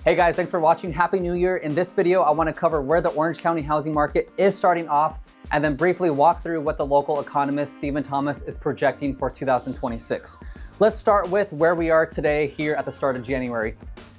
Hey guys, thanks for watching. Happy New Year. In this video, I want to cover where the Orange County housing market is starting off and then briefly walk through what the local economist Stephen Thomas is projecting for 2026. Let's start with where we are today here at the start of January.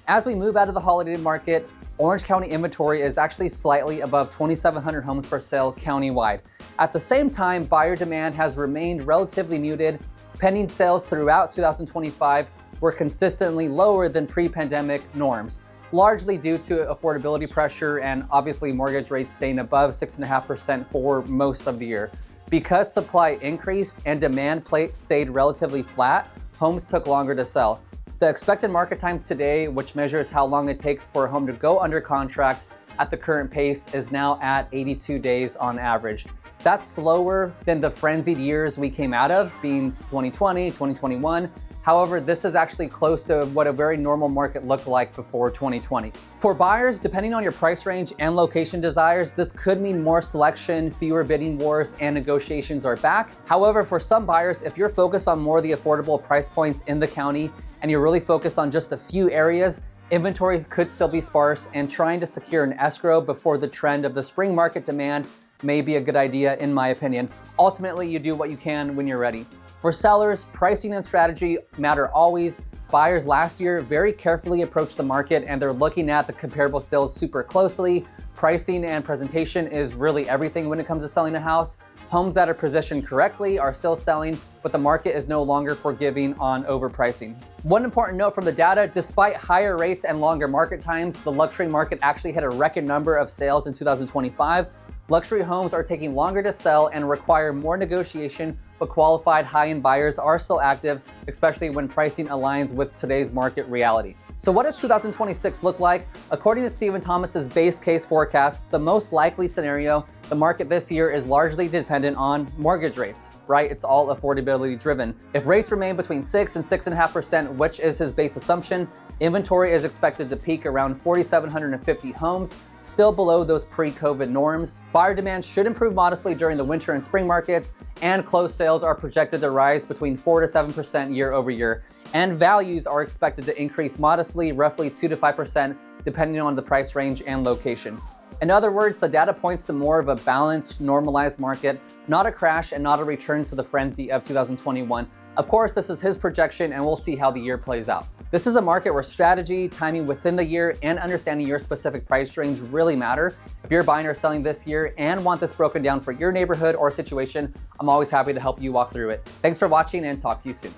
As we move out of the holiday market, Orange County inventory is actually slightly above 2,700 homes for sale countywide. At the same time, buyer demand has remained relatively muted. Pending sales throughout 2025 were consistently lower than pre-pandemic norms, largely due to affordability pressure and obviously mortgage rates staying above 6.5% for most of the year. Because supply increased and demand stayed relatively flat, homes took longer to sell. The expected market time today, which measures how long it takes for a home to go under contract at the current pace, is now at 82 days on average. That's slower than the frenzied years we came out of, being 2020, 2021. However, this is actually close to what a very normal market looked like before 2020. For buyers, depending on your price range and location desires, this could mean more selection, fewer bidding wars, and negotiations are back. However, for some buyers, if you're focused on more of the affordable price points in the county and you're really focused on just a few areas, inventory could still be sparse, and trying to secure an escrow before the trend of the spring market demand may be a good idea in my opinion. Ultimately, you do what you can when you're ready. For sellers, pricing and strategy matter always. Buyers last year very carefully approached the market and they're looking at the comparable sales super closely. Pricing and presentation is really everything when it comes to selling a house. Homes that are positioned correctly are still selling, but the market is no longer forgiving on overpricing. One important note from the data, despite higher rates and longer market times, the luxury market actually hit a record number of sales in 2025. Luxury homes are taking longer to sell and require more negotiation, but qualified high-end buyers are still active, especially when pricing aligns with today's market reality. So what does 2026 look like? According to Stephen Thomas's base case forecast, the most likely scenario, the market this year is largely dependent on mortgage rates, right? It's all affordability driven. If rates remain between 6 and 6.5%, which is his base assumption, inventory is expected to peak around 4,750 homes, still below those pre-COVID norms. Buyer demand should improve modestly during the winter and spring markets, and closed sales are projected to rise between 4 to 7% year over year. And values are expected to increase modestly, roughly 2 to 5%, depending on the price range and location. In other words, the data points to more of a balanced, normalized market, not a crash and not a return to the frenzy of 2021. Of course, this is his projection and we'll see how the year plays out. This is a market where strategy, timing within the year, and understanding your specific price range really matter. If you're buying or selling this year and want this broken down for your neighborhood or situation, I'm always happy to help you walk through it. Thanks for watching and talk to you soon.